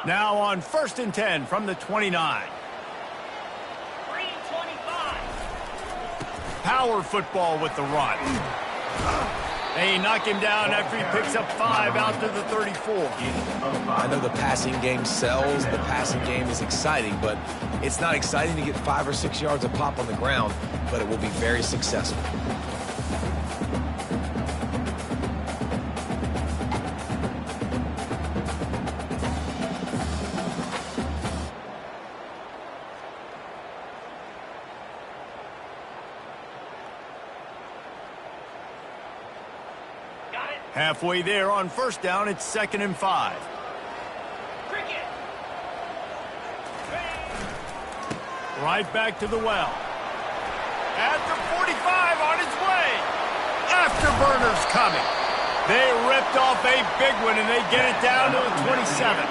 Now on 1st and 10 from the 29. Power football with the run. They knock him down after he picks up 5 out to the 34. I know the passing game sells, the passing game is exciting, but it's not exciting to get 5 or 6 yards of pop on the ground, but it will be very successful. Halfway there on 1st down, it's 2nd and 5. Right back to the well. At the 45 on his way. Afterburners coming. They ripped off a big one, and they get it down to the 27.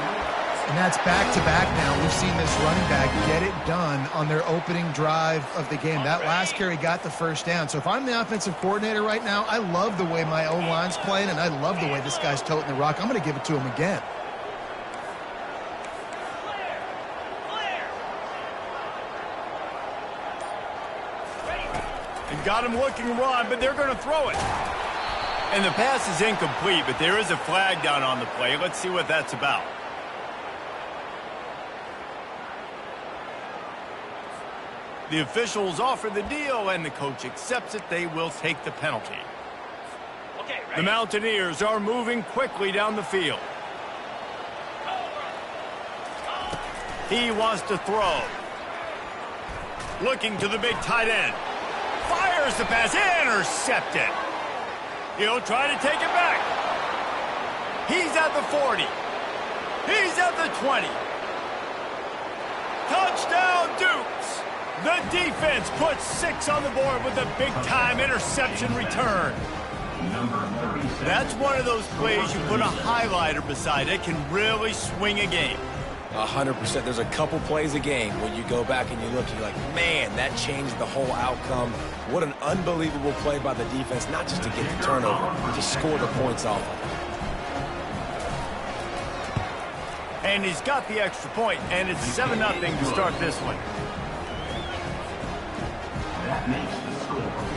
And that's back-to-back now. We've seen this running back get it done on their opening drive of the game. That last carry got the 1st down. So if I'm the offensive coordinator right now, I love the way my O-line's playing, and I love the way this guy's toting the rock. I'm going to give it to him again. And got him looking to run, but they're going to throw it. And the pass is incomplete, but there is a flag down on the play. Let's see what that's about. The officials offer the deal, and the coach accepts it. They will take the penalty. The Mountaineers are moving quickly down the field. He wants to throw. Looking to the big tight end. Fires the pass. Intercepted. He'll try to take it back. He's at the 40. He's at the 20. Touchdown, Dukes. The defense puts 6 on the board with a big-time interception return. That's one of those plays you put a highlighter beside it, can really swing a game. 100%. There's a couple plays a game when you go back and you look, you're like, man, that changed the whole outcome. What an unbelievable play by the defense, not just to get the turnover, to score the points off of it. And he's got the extra point, and it's 7-0 to start this one.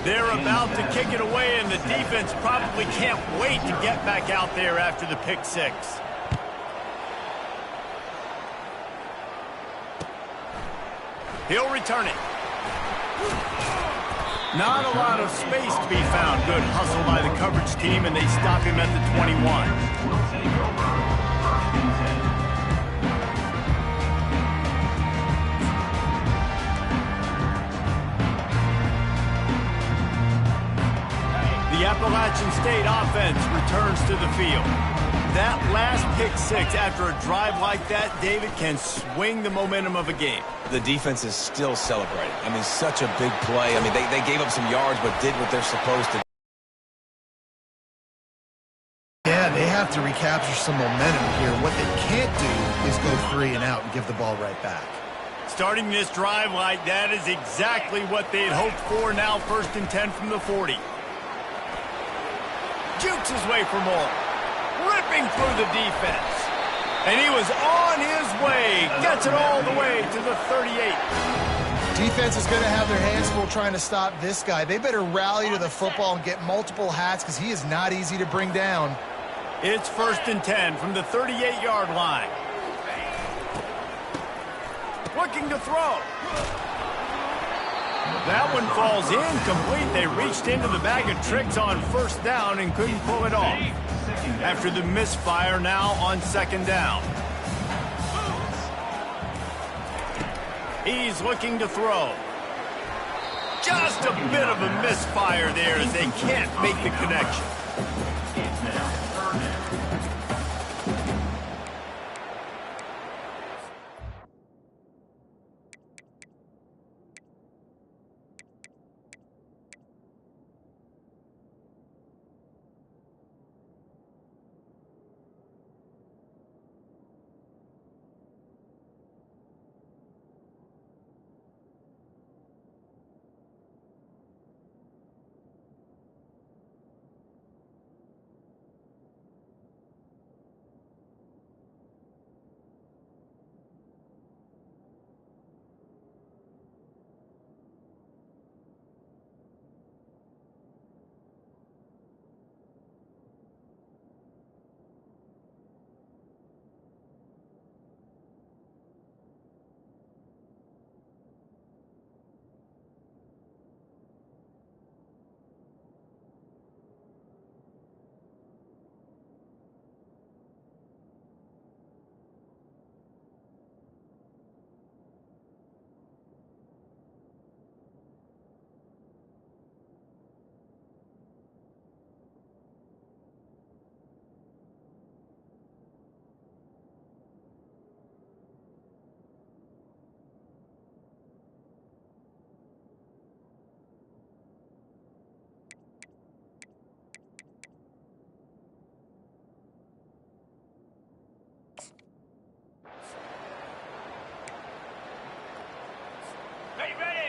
They're about to kick it away, and the defense probably can't wait to get back out there after the pick 6. He'll return it. Not a lot of space to be found. Good hustle by the coverage team, and they stop him at the 21. The Appalachian State offense returns to the field. That last pick 6 after a drive like that, David, can swing the momentum of a game. The defense is still celebrating. I mean, such a big play. I mean, they gave up some yards but did what they're supposed to. Yeah, they have to recapture some momentum here. What they can't do is go 3 and out and give the ball right back. Starting this drive like that is exactly what they had hoped for. Now 1st and 10 from the 40. Jukes his way for more. Ripping through the defense. And he was on his way. Gets it all the way to the 38. Defense is going to have their hands full trying to stop this guy. They better rally to the football and get multiple hats because he is not easy to bring down. It's 1st and 10 from the 38-yard line. Looking to throw. That one falls incomplete. They reached into the bag of tricks on 1st down and couldn't pull it off. After the misfire, now on 2nd down. He's looking to throw. Just a bit of a misfire there as they can't make the connection.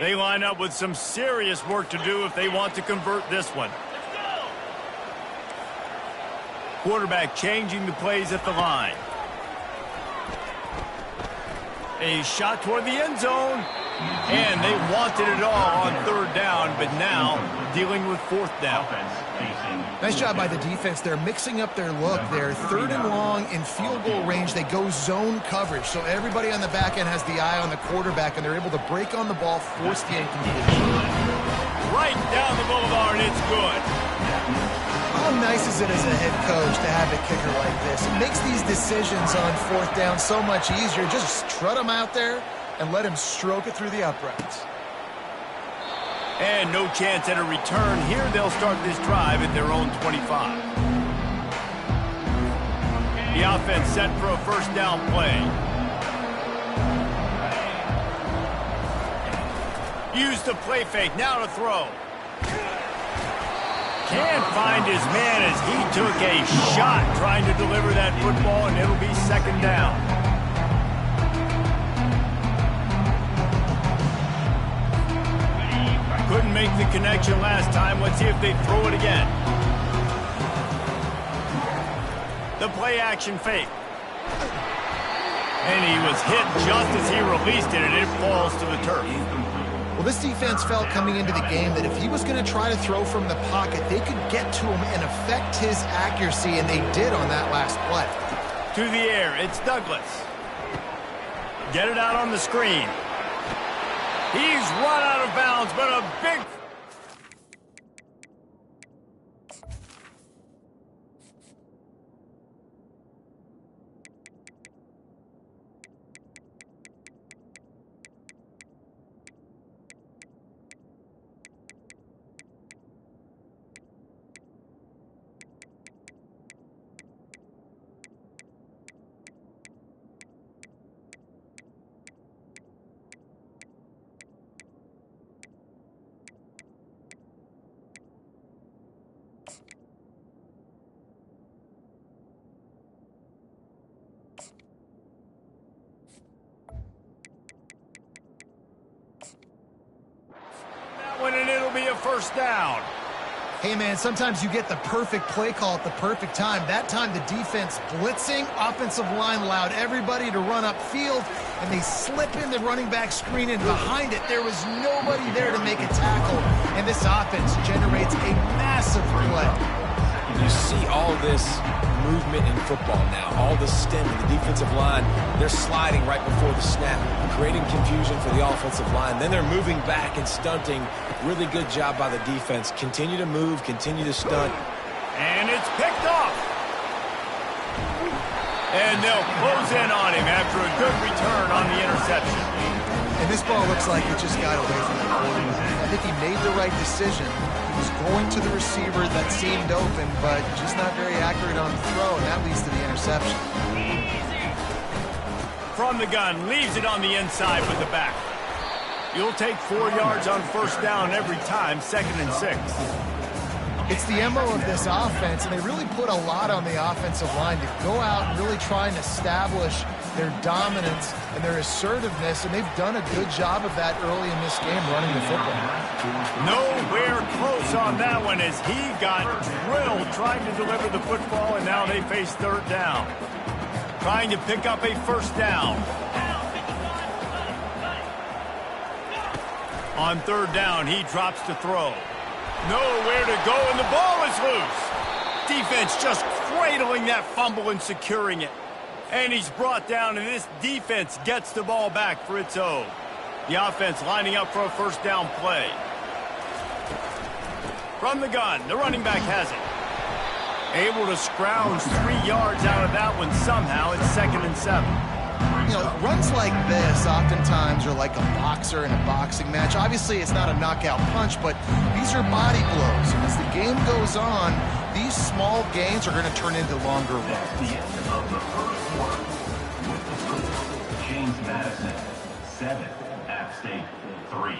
They line up with some serious work to do if they want to convert this one. Quarterback changing the plays at the line. A shot toward the end zone. And they wanted it all on third down, but now dealing with fourth down. Nice job by the defense. They're mixing up their look. They're third and long in field goal range. They go zone coverage. So everybody on the back end has the eye on the quarterback, and they're able to break on the ball, force the incompletion. Right down the boulevard, it's good. How nice is it as a head coach to have a kicker like this? It makes these decisions on fourth down so much easier. Just strut them out there and let him stroke it through the uprights. And no chance at a return. Here they'll start this drive at their own 25. The offense set for a first down play. Use the play fake, now to throw. Can't find his man as he took a shot trying to deliver that football, and it'll be second down. Couldn't make the connection last time. Let's see if they throw it again. The play action fake. And he was hit just as he released it, and it falls to the turf. Well, this defense felt coming into the game that if he was going to try to throw from the pocket, they could get to him and affect his accuracy, and they did on that last play. To the air, it's Douglas. Get it out on the screen. He's run out of bounds, but a big... and it'll be a first down. Hey, man, sometimes you get the perfect play call at the perfect time. That time the defense blitzing, offensive line allowed everybody to run upfield, and they slip in the running back screen, and behind it there was nobody there to make a tackle, and this offense generates a massive play. You see all this movement in football now, all the stem in the defensive line. They're sliding right before the snap, creating confusion for the offensive line. Then they're moving back and stunting. Really good job by the defense. Continue to move, continue to stunt. And it's picked off. And they'll close in on him after a good return on the interception. And this ball looks like it just got away from the quarterback. I think he made the right decision. He was going to the receiver that seemed open, but just not very accurate on the throw, and that leads to the interception. From the gun, leaves it on the inside with the back. You'll take 4 yards on first down every time, 2nd and 6. It's the MO of this offense, and they really put a lot on the offensive line to go out and really try and establish their dominance and their assertiveness, and they've done a good job of that early in this game running the football. Nowhere close on that one as he got drilled trying to deliver the football, and now they face third down. Trying to pick up a first down. On third down, he drops to throw. Nowhere to go, and the ball is loose. Defense just cradling that fumble and securing it. And he's brought down, and this defense gets the ball back for its own. The offense lining up for a first down play. From the gun, the running back has it. Able to scrounge 3 yards out of that one somehow. It's 2nd and 7. You know, runs like this oftentimes are like a boxer in a boxing match. Obviously, it's not a knockout punch, but these are body blows. And as the game goes on, these small gains are going to turn into longer runs. The end of the first quarter. With the first, James Madison, 7, App State, 3.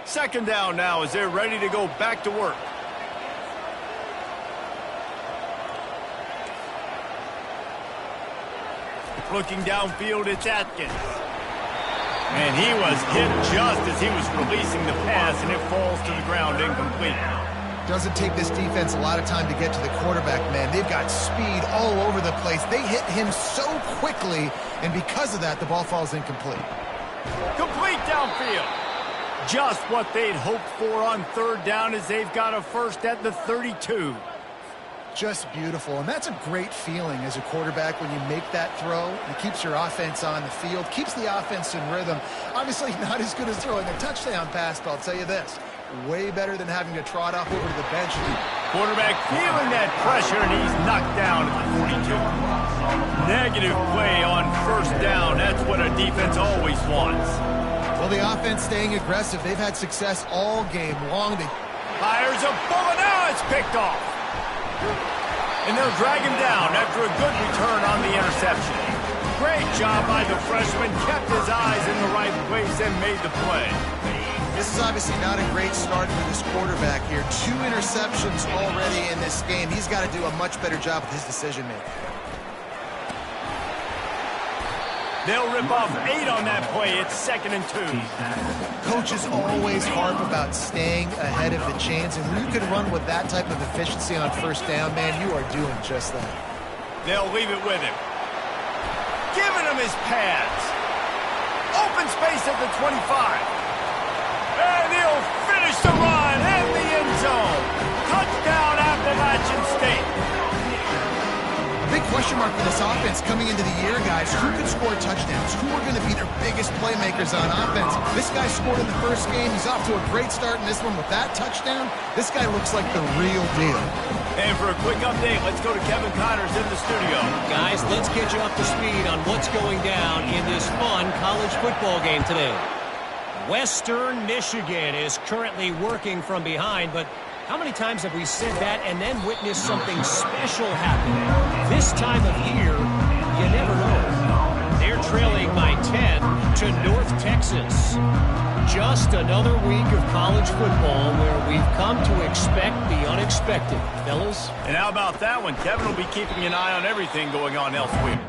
Second down now as they're ready to go back to work. Looking downfield, it's Atkins. And he was hit just as he was releasing the pass, and it falls to the ground incomplete. Doesn't take this defense a lot of time to get to the quarterback, man. They've got speed all over the place. They hit him so quickly, and because of that, the ball falls incomplete. Complete downfield. Just what they'd hoped for on third down as they've got a first at the 32. Just beautiful, and that's a great feeling as a quarterback when you make that throw. It keeps your offense on the field, keeps the offense in rhythm. Obviously not as good as throwing a touchdown pass, but I'll tell you this, way better than having to trot off over to the bench. Quarterback feeling that pressure, and he's knocked down at the 42. Negative play on first down. That's what a defense always wants. Well, the offense staying aggressive. They've had success all game long. Fires a bullet. Now it's picked off. And they'll drag him down after a good return on the interception. Great job by the freshman. Kept his eyes in the right place and made the play. This is obviously not a great start for this quarterback here. 2 interceptions already in this game. He's got to do a much better job with his decision-making. They'll rip off 8 on that play. It's 2nd and 2. Coaches always harp about staying ahead of the chains, and when you can run with that type of efficiency on first down, man, you are doing just that. They'll leave it with him. Giving him his pads. Open space at the 25. And he'll finish the run in the end zone. Touchdown, Appalachian State. Big question mark for this offense coming into the year, guys. Who could score touchdowns? Who are going to be their biggest playmakers on offense? This guy scored in the first game. He's off to a great start in this one with that touchdown. This guy looks like the real deal. And for a quick update, let's go to Kevin Connors in the studio. Guys, let's get you up to speed on what's going down in this fun college football game today. Western Michigan is currently working from behind, but how many times have we said that and then witnessed something special happen? This time of year, you never know. They're trailing by 10 to North Texas. Just another week of college football where we've come to expect the unexpected, fellas. And how about that one? Kevin will be keeping an eye on everything going on elsewhere.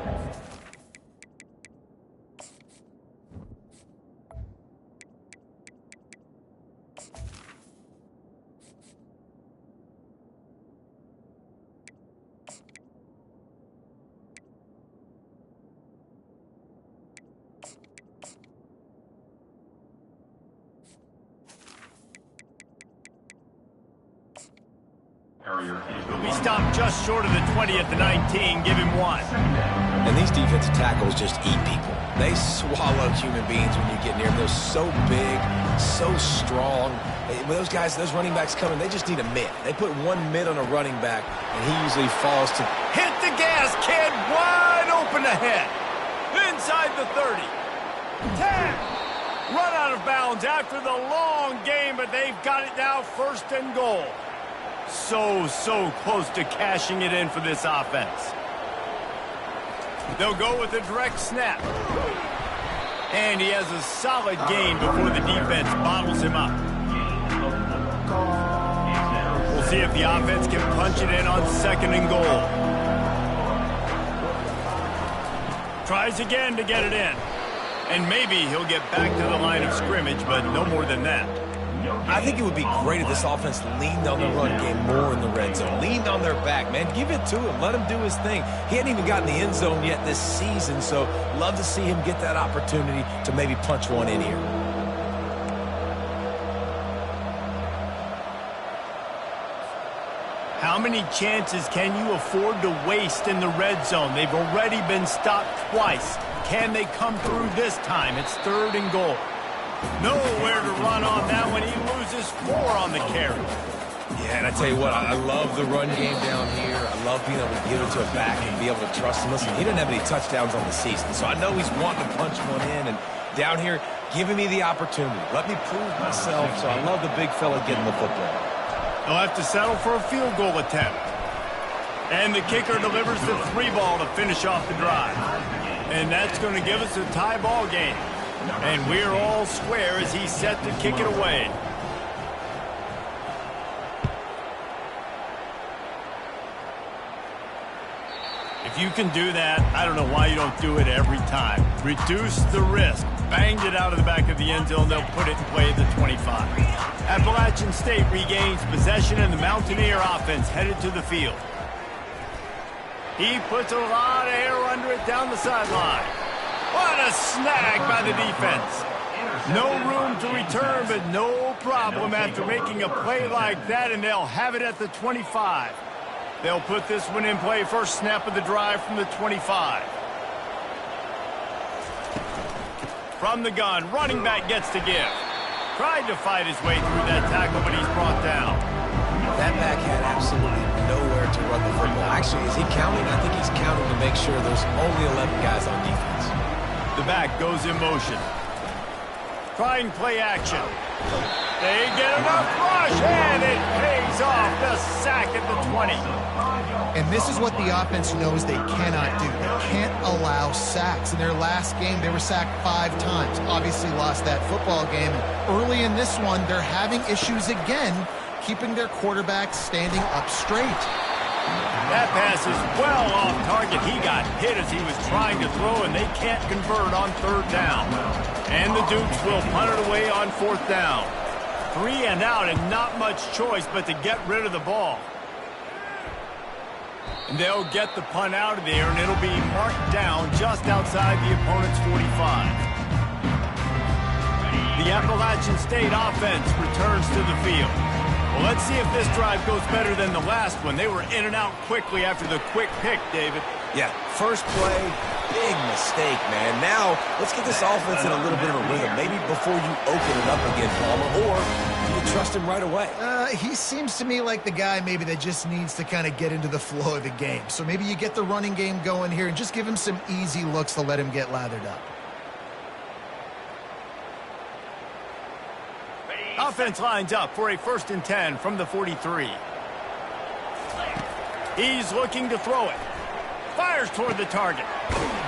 We stopped just short of the 20 at the 19. Give him 1. And these defensive tackles just eat people. They swallow human beings when you get near them. They're so big, so strong. When those guys, those running backs come in, they just need a mid. They put 1 mid on a running back, and he usually falls to... Hit the gas, kid! Wide open ahead. Inside the 30. 10. Run out of bounds after the long game, but they've got it now 1st and goal. So close to cashing it in for this offense. They'll go with a direct snap. And he has a solid gain before the defense bottles him up. We'll see if the offense can punch it in on 2nd and goal. Tries again to get it in. And maybe he'll get back to the line of scrimmage, but no more than that. I think it would be great if this offense leaned on the run game more in the red zone. Leaned on their back, man. Give it to him. Let him do his thing. He hadn't even gotten the end zone yet this season, so love to see him get that opportunity to maybe punch one in here. How many chances can you afford to waste in the red zone? They've already been stopped twice. Can they come through this time? It's 3rd and goal. Nowhere to run on that one. He loses 4 on the carry. Yeah, and I tell you what, I love the run game down here. I love being able to give it to a back and be able to trust him. Listen, he didn't have any touchdowns on the season, so I know he's wanting to punch one in. And down here, giving me the opportunity. Let me prove myself, so I love the big fella getting the football. They'll have to settle for a field goal attempt. And the kicker delivers the 3 ball to finish off the drive. And that's going to give us a tie ball game. And we're all square as he's set to kick it away. If you can do that, I don't know why you don't do it every time. Reduce the risk. Banged it out of the back of the end zone. They'll put it in play at the 25. Appalachian State regains possession, and the Mountaineer offense headed to the field. He puts a lot of air under it down the sideline. What a snag by the defense. No room to return, but no problem after making a play like that, and they'll have it at the 25. They'll put this one in play first snap of the drive from the 25. From the gun, running back gets to give. Tried to fight his way through that tackle, but he's brought down. That back had absolutely nowhere to run the football. Actually, is he counting? I think he's counting to make sure there's only 11 guys on defense. The back goes in motion. Trying play action. They get enough rush, and it pays off. The sack at the 20. And this is what the offense knows they cannot do. They can't allow sacks. In their last game, they were sacked 5 times. Obviously lost that football game. Early in this one, they're having issues again, keeping their quarterback standing up straight. That pass is well off target. He got hit as he was trying to throw, and they can't convert on 3rd down. And the Dukes will punt it away on 4th down. 3 and out, and not much choice but to get rid of the ball. And they'll get the punt out of there, and it'll be marked down just outside the opponent's 45. The Appalachian State offense returns to the field. Well, let's see if this drive goes better than the last one. They were in and out quickly after the quick pick, David. Yeah, first play, big mistake, man. Now, let's get this offense in a little bit of a rhythm. Maybe before you open it up again, Palmer, or do you trust him right away? He seems to me like the guy maybe that just needs to kind of get into the flow of the game. So maybe you get the running game going here and just give him some easy looks to let him get lathered up. Offense lines up for a 1st and 10 from the 43. He's looking to throw it. Fires toward the target.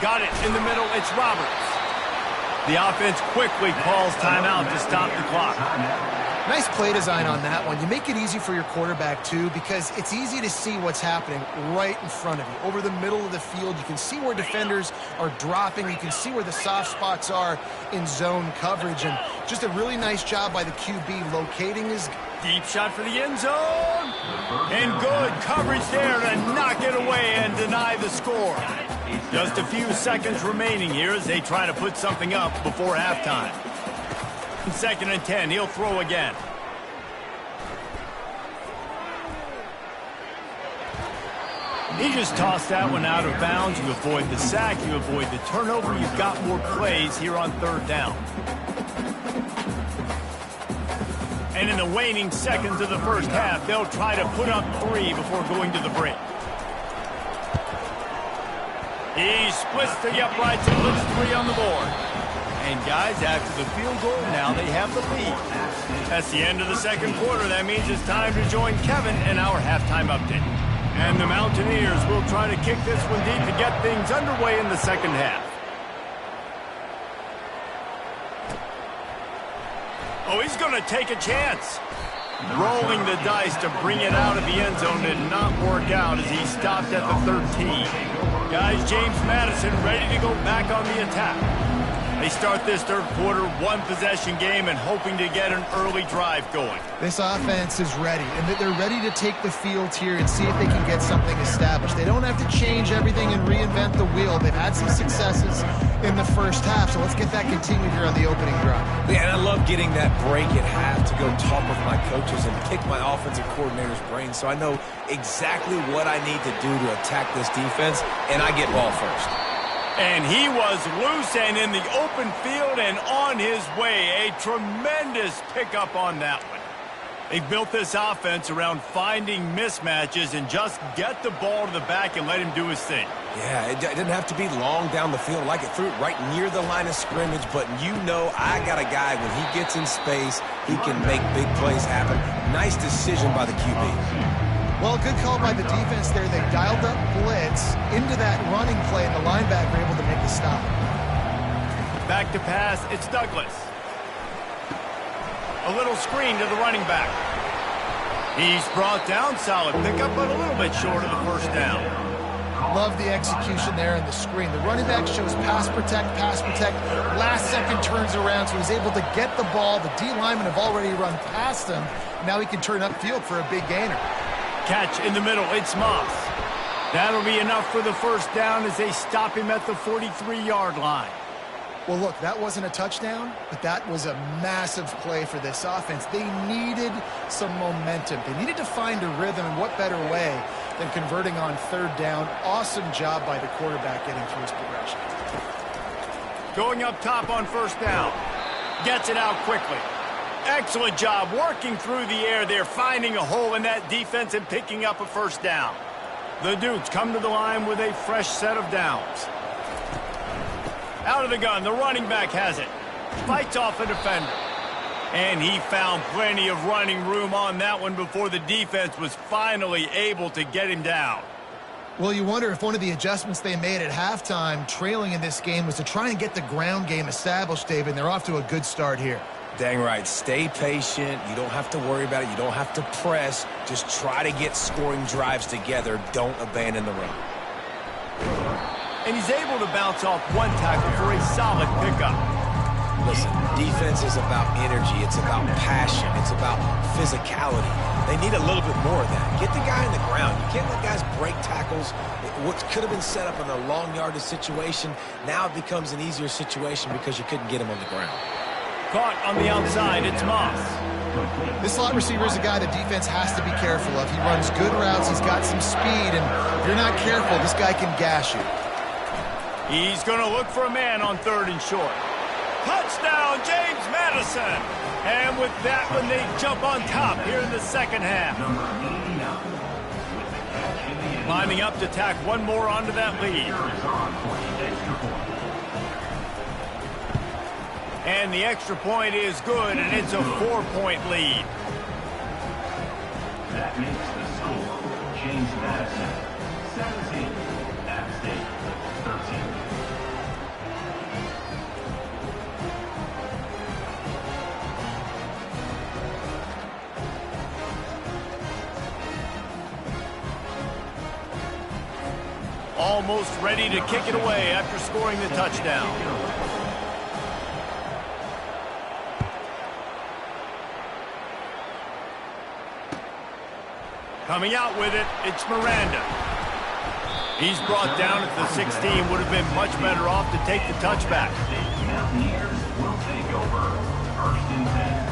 Got it in the middle. It's Roberts. The offense quickly calls timeout to stop the clock. Nice play design on that one. You make it easy for your quarterback, too, because it's easy to see what's happening right in front of you. Over the middle of the field, you can see where defenders are dropping. You can see where the soft spots are in zone coverage. And just a really nice job by the QB locating his... Deep shot for the end zone. And good coverage there to knock it away and deny the score. Just a few seconds remaining here as they try to put something up before halftime. 2nd and 10, he'll throw again. He just tossed that one out of bounds. You avoid the sack, you avoid the turnover. You've got more plays here on 3rd down. And in the waning seconds of the first half, they'll try to put up 3 before going to the break. He splits the uprights and puts 3 on the board. And guys, after the field goal, now they have the lead. That's the end of the 2nd quarter. That means it's time to join Kevin in our halftime update. And the Mountaineers will try to kick this one deep to get things underway in the 2nd half. Oh, he's going to take a chance. Rolling the dice to bring it out of the end zone did not work out as he stopped at the 13. Guys, James Madison ready to go back on the attack. They start this 3rd quarter, 1-possession game, and hoping to get an early drive going. This offense is ready, and they're ready to take the field here and see if they can get something established. They don't have to change everything and reinvent the wheel. They've had some successes in the first half, so let's get that continued here on the opening drive. Yeah, and I love getting that break at half to go talk with my coaches and pick my offensive coordinator's brain so I know exactly what I need to do to attack this defense, and I get ball first. And he was loose and in the open field and on his way. A tremendous pickup on that one. They built this offense around finding mismatches and just get the ball to the back and let him do his thing. Yeah, it didn't have to be long down the field. Like it threw it right near the line of scrimmage, but you know I got a guy, when he gets in space, he can make big plays happen. Nice decision by the QB. Well, good call by the defense there. They dialed up blitz into that running play, and the linebacker able to make the stop. Back to pass, it's Douglas. A little screen to the running back. He's brought down, solid pickup, but a little bit short of the 1st down. Love the execution there in the screen. The running back shows pass protect, pass protect. Last second turns around, so he's able to get the ball. The D linemen have already run past him. Now he can turn upfield for a big gainer. Catch in the middle. It's Moss. That'll be enough for the first down as they stop him at the 43-yard line. Well, look, that wasn't a touchdown, but that was a massive play for this offense. They needed some momentum. They needed to find a rhythm, and what better way than converting on third down. Awesome job by the quarterback getting through his progression. Going up top on first down. Gets it out quickly. Excellent job working through the air there, finding a hole in that defense and picking up a first down. The Dukes come to the line with a fresh set of downs. Out of the gun, the running back has it. Fights off a defender. And he found plenty of running room on that one before the defense was finally able to get him down. Well, you wonder if one of the adjustments they made at halftime, trailing in this game, was to try and get the ground game established, David, and they're off to a good start here. Dang right. Stay patient. You don't have to worry about it. You don't have to press. Just try to get scoring drives together. Don't abandon the run. And he's able to bounce off one tackle for a solid pickup. Listen, defense is about energy. It's about passion. It's about physicality. They need a little bit more of that. Get the guy in the ground. You can't let guys break tackles. What could have been set up in a long yardage situation, now it becomes an easier situation because you couldn't get him on the ground. Caught on the outside, it's Moss. This slot receiver is a guy the defense has to be careful of. He runs good routes, he's got some speed, and if you're not careful, this guy can gash you. He's going to look for a man on third and short. Touchdown, James Madison! And with that one, they jump on top here in the second half. Lining up to tack one more onto that lead. And the extra point is good, and it's a 4-point lead. That makes the score. James Madison, 17. App State, 13. Almost ready to kick it away after scoring the touchdown. Coming out with it, it's Miranda. He's brought down at the 16. Would have been much better off to take the touchback. Mountaineers will take over. First and 10.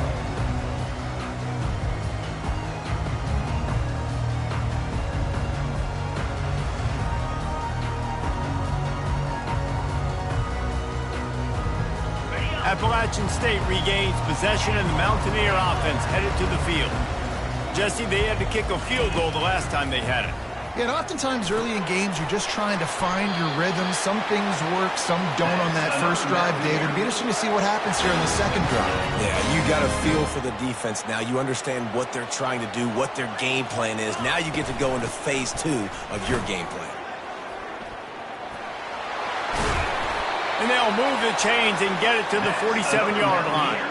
Appalachian State regains possession, and the Mountaineer offense headed to the field. Jesse, they had to kick a field goal the last time they had it. Yeah, and oftentimes early in games, you're just trying to find your rhythm. Some things work, some don't on that first drive, David. It'll be interesting to see what happens here in the second drive. Yeah, you got a feel for the defense now. You understand what they're trying to do, what their game plan is. Now you get to go into phase 2 of your game plan. And they'll move the chains and get it to the 47-yard line.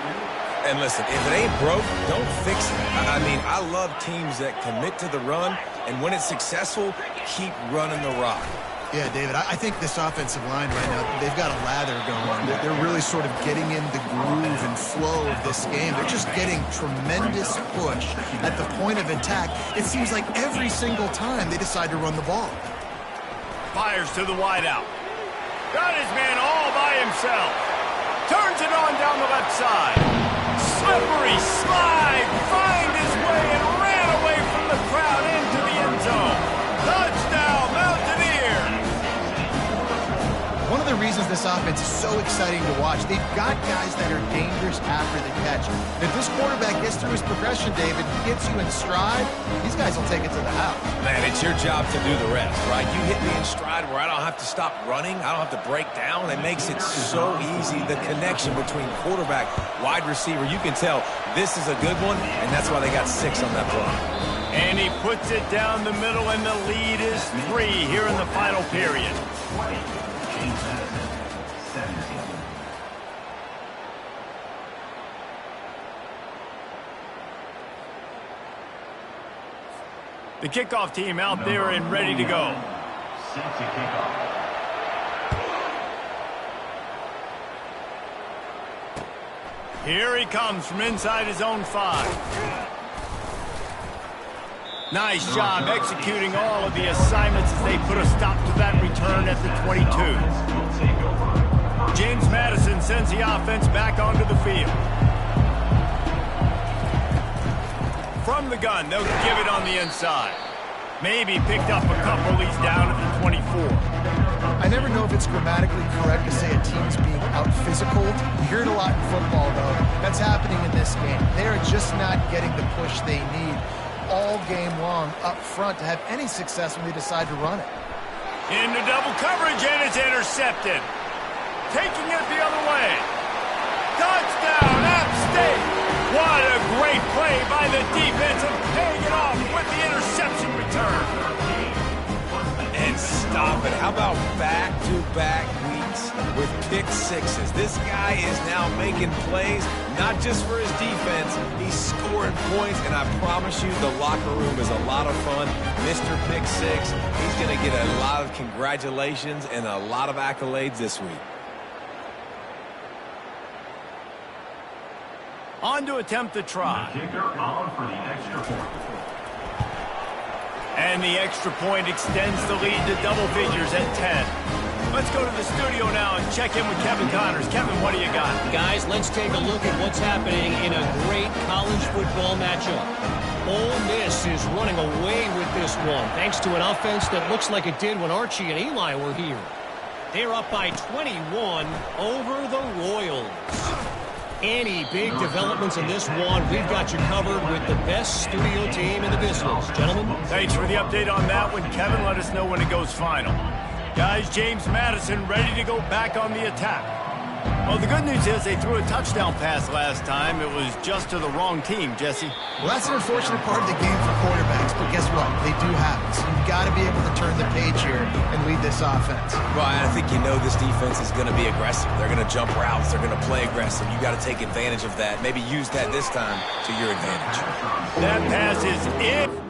And listen, if it ain't broke, don't fix it. I mean, I love teams that commit to the run, and when it's successful, keep running the rock. Yeah, David, I think this offensive line right now, they've got a lather going. They're really sort of getting in the groove and flow of this game. They're just getting tremendous push at the point of attack. It seems like every single time they decide to run the ball. Fires to the wideout. Got his man all by himself. Turns it on down the left side. Slippery slide. Find his way and ran away from the crowd into the end zone. Touchdown, Mountaineers. One of the reasons this offense is so exciting to watch, they've got guys that are dangerous after the catch. If this quarterback gets through his progression, David, gets you in stride, these guys will take it to the house. Man, it's your job to do the rest, right? You hit me in stride where I don't have to stop running. I don't have to break down. It makes it so easy. The connection between quarterback, wide receiver, you can tell this is a good one, and that's why they got 6 on that play. And he puts it down the middle, and the lead is 3 here in the final period. James Madison, 17. The kickoff team out there and ready to go. Set to kick off. Here he comes from inside his own 5. Nice job executing all of the assignments as they put a stop to that return at the 22. James Madison sends the offense back onto the field. From the gun, they'll give it on the inside. Maybe picked up a couple. He's down at the 24. I never know if it's grammatically correct to say a team's being out-physical. You hear it a lot in football, though. That's happening in this game. They are just not getting the push they need all game long up front to have any success when they decide to run it. Into double coverage, and it's intercepted. Taking it the other way. Touchdown, App State. What a great play by the defense and paying it off with the interception return. And stop it. How about back-to-back weeks with pick sixes? This guy is now making plays, not just for his defense. He's scoring points, and I promise you the locker room is a lot of fun. Mr. Pick Six, he's going to get a lot of congratulations and a lot of accolades this week. On to attempt the try. The kicker on for the extra point. And the extra point extends the lead to double figures at 10. Let's go to the studio now and check in with Kevin Connors. Kevin, what do you got? Guys, let's take a look at what's happening in a great college football matchup. Ole Miss is running away with this one, thanks to an offense that looks like it did when Archie and Eli were here. They're up by 21 over the Royals. Any big developments in this one, we've got you covered with the best studio team in the business. Gentlemen? Thanks for the update on that one, Kevin. Let us know when it goes final. Guys, James Madison ready to go back on the attack. Well, the good news is they threw a touchdown pass last time. It was just to the wrong team, Jesse. Well, that's an unfortunate part of the game for quarterbacks, but guess what? They do happen. So you've got to be able to turn the page here and lead this offense. Well, I think you know this defense is going to be aggressive. They're going to jump routes. They're going to play aggressive. You got to take advantage of that. Maybe use that this time to your advantage. That pass is in.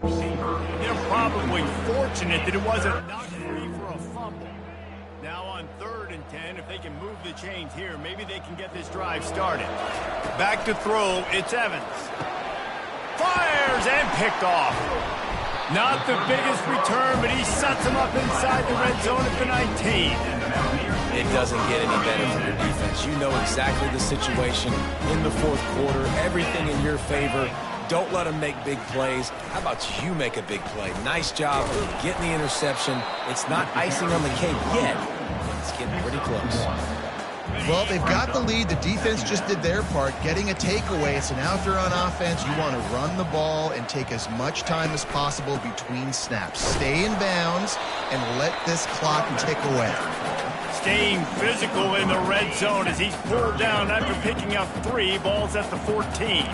They're probably fortunate that it wasn't knocked free for a fumble. Now on 3rd and 10, if they can move the chains here, maybe they can get this drive started. Back to throw, it's Evans. Fires and picked off. Not the biggest return, but he sets him up inside the red zone at the 19. It doesn't get any better for your defense. You know exactly the situation in the 4th quarter. Everything in your favor. Don't let them make big plays. How about you make a big play? Nice job getting the interception. It's not icing on the cake yet. It's getting pretty close. Well, they've got the lead. The defense just did their part, getting a takeaway. So now if they're on offense, you want to run the ball and take as much time as possible between snaps. Stay in bounds and let this clock tick away. Staying physical in the red zone as he's pulled down after picking up 3 balls at the 14.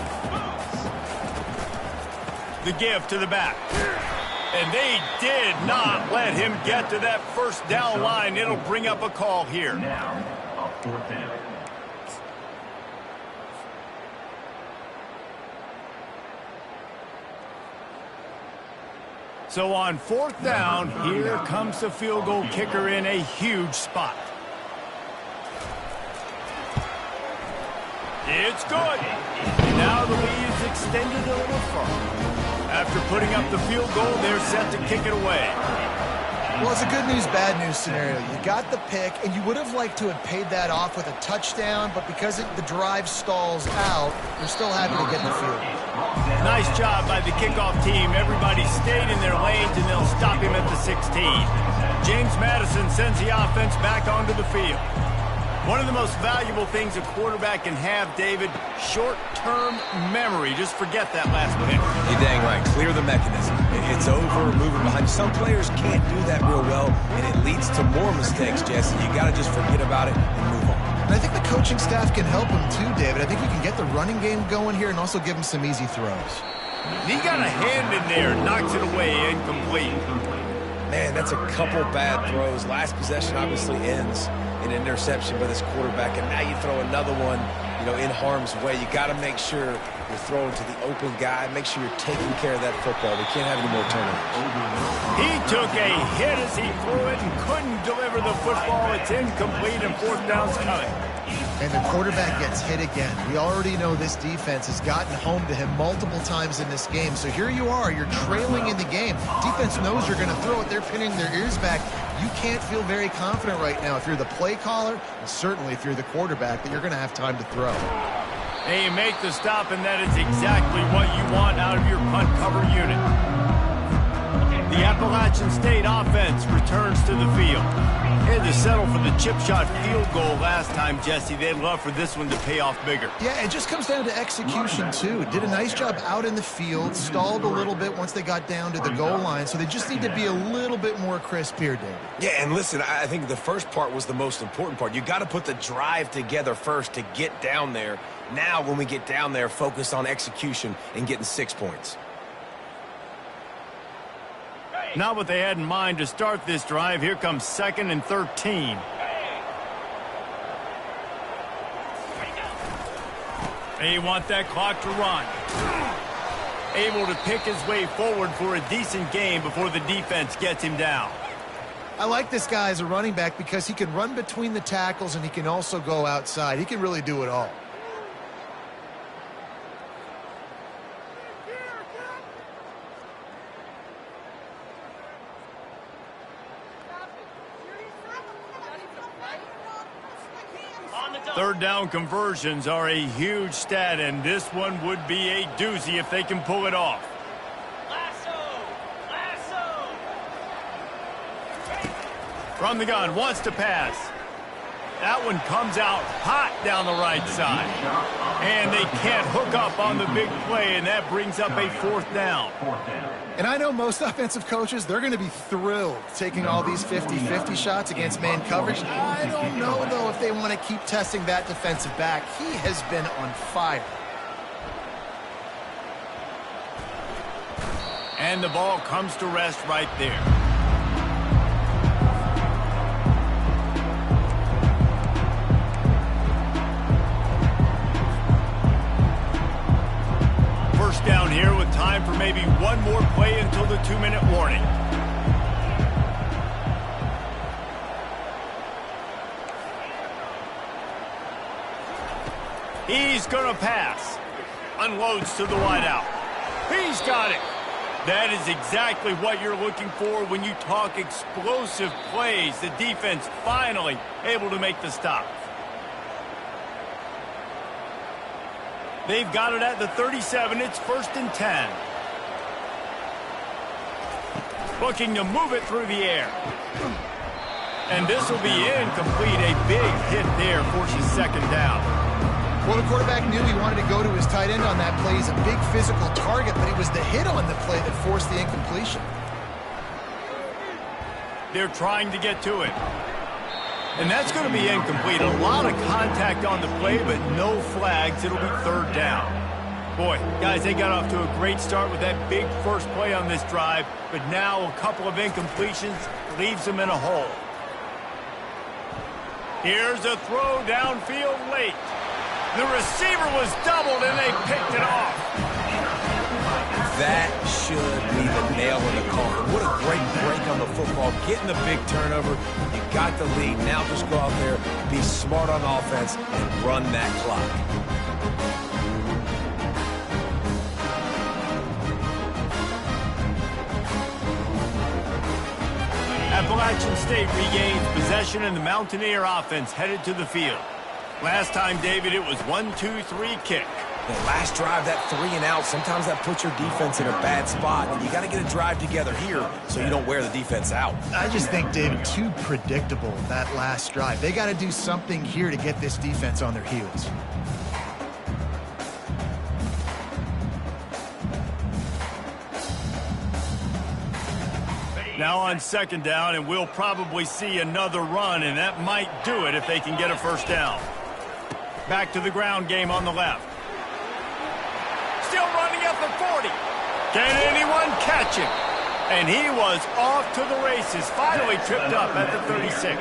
The give to the back. And they did not let him get to that first down line. It'll bring up a call here. Now, a 4th down. So on 4th down, here comes the field goal kicker in a huge spot. It's good. Now the lead is extended a little further. After putting up the field goal, they're set to kick it away. Well, it's a good news, bad news scenario. You got the pick, and you would have liked to have paid that off with a touchdown, but because the drive stalls out, you're still happy to get the field. Nice job by the kickoff team. Everybody stayed in their lanes, and they'll stop him at the 16. James Madison sends the offense back onto the field. One of the most valuable things a quarterback can have, David, short-term memory. Just forget that last one. You're dang right. Clear the mechanism. It's over, moving behind. Some players can't do that real well, and it leads to more mistakes, Jesse. You got to just forget about it and move on. And I think the coaching staff can help him too, David. I think you can get the running game going here and also give him some easy throws. He got a hand in there, knocks it away, incomplete. Man, that's a couple bad throws. Last possession obviously ends in an interception by this quarterback, and now you throw another one, in harm's way. You got to make sure you're throwing to the open guy. Make sure you're taking care of that football. We can't have any more turnovers. He took a hit as he threw it and couldn't deliver the football. It's incomplete and fourth down's coming. And the quarterback gets hit again. We already know this defense has gotten home to him multiple times in this game. So here you are, you're trailing in the game. Defense knows you're going to throw it. They're pinning their ears back. You can't feel very confident right now if you're the play caller, and certainly if you're the quarterback, that you're going to have time to throw. They make the stop, and that is exactly what you want out of your punt cover unit. The Appalachian State offense returns to the field. They had to settle for the chip shot field goal last time, Jesse. They'd love for this one to pay off bigger. Yeah, it just comes down to execution, too. Did a nice job out in the field, stalled a little bit once they got down to the goal line, so they just need to be a little bit more crisp here, David. Yeah, and listen, I think the first part was the most important part. You got to put the drive together first to get down there. Now, when we get down there, focus on execution and getting 6 points. Not what they had in mind to start this drive. Here comes 2nd and 13. They want that clock to run. Able to pick his way forward for a decent game before the defense gets him down. I like this guy as a running back because he can run between the tackles and he can also go outside. He can really do it all. Third down conversions are a huge stat, and this one would be a doozy if they can pull it off. From the gun, wants to pass. That one comes out hot down the right side. And they can't hook up on the big play, and that brings up a fourth down. And I know most offensive coaches, they're going to be thrilled taking all these 50-50 shots against man coverage. I don't know, though, if they want to keep testing that defensive back. He has been on fire. And the ball comes to rest right there. Down here with time for maybe one more play until the 2-minute warning. He's going to pass. Unloads to the wideout. He's got it. That is exactly what you're looking for when you talk explosive plays. The defense finally able to make the stop. They've got it at the 37. It's 1st and 10. Looking to move it through the air. And this will be incomplete. A big hit there forces 2nd down. Well, the quarterback knew he wanted to go to his tight end on that play. He's a big physical target, but it was the hit on the play that forced the incompletion. They're trying to get to it. And that's going to be incomplete. A lot of contact on the play, but no flags. It'll be 3rd down. Boy, guys, they got off to a great start with that big first play on this drive, but now a couple of incompletions leaves them in a hole. Here's a throw downfield late. The receiver was doubled, and they picked it off. That should be the nail in the coffin. What a great break on the football. Getting the big turnover. You got the lead. Now just go out there, be smart on offense, and run that clock. Appalachian State regains possession, and the Mountaineer offense headed to the field. Last time, David, it was 1-2-3 kick. The last drive, that 3 and out, sometimes that puts your defense in a bad spot. And you got to get a drive together here so you don't wear the defense out. I just think, David, too predictable, that last drive. They got to do something here to get this defense on their heels. Now on second down, and we'll probably see another run, and that might do it if they can get a first down. Back to the ground game on the left. Still running at the 40. Can anyone catch him? And he was off to the races, finally tripped up at the 36.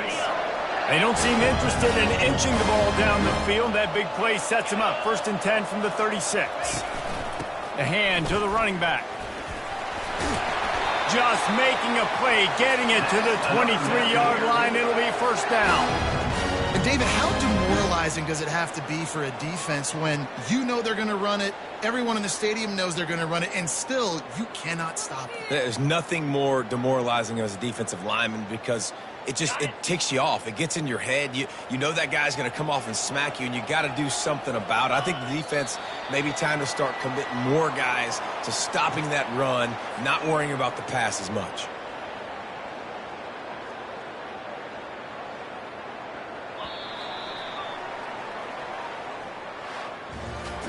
They don't seem interested in inching the ball down the field. That big play sets him up. 1st and 10 from the 36. A hand to the running back. Just making a play, getting it to the 23-yard line. It'll be first down. And David, how demoralizing does it have to be for a defense when you know they're going to run it, everyone in the stadium knows they're going to run it, and still you cannot stop it? There's nothing more demoralizing as a defensive lineman because it ticks you off. It gets in your head. You know that guy's going to come off and smack you, and you got to do something about it. I think the defense maybe time to start committing more guys to stopping that run, not worrying about the pass as much.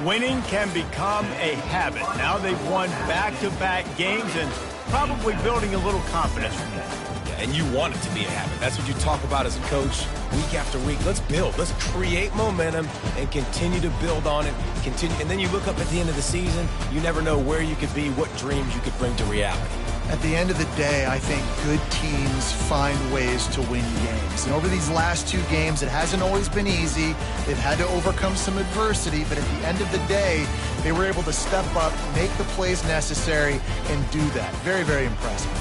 Winning can become a habit. Now they've won back-to-back games and probably building a little confidence from that. And you want it to be a habit. That's what you talk about as a coach week after week. Let's build. Let's create momentum and continue to build on it. And then you look up at the end of the season, you never know where you could be, what dreams you could bring to reality. At the end of the day, I think good teams find ways to win games. And over these last 2 games, it hasn't always been easy. They've had to overcome some adversity, but at the end of the day, they were able to step up, make the plays necessary, and do that. Very, very impressive.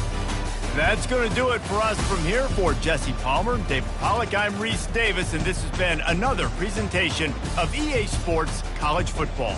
That's going to do it for us from here. For Jesse Palmer, David Pollack, I'm Reese Davis, and this has been another presentation of EA Sports College Football.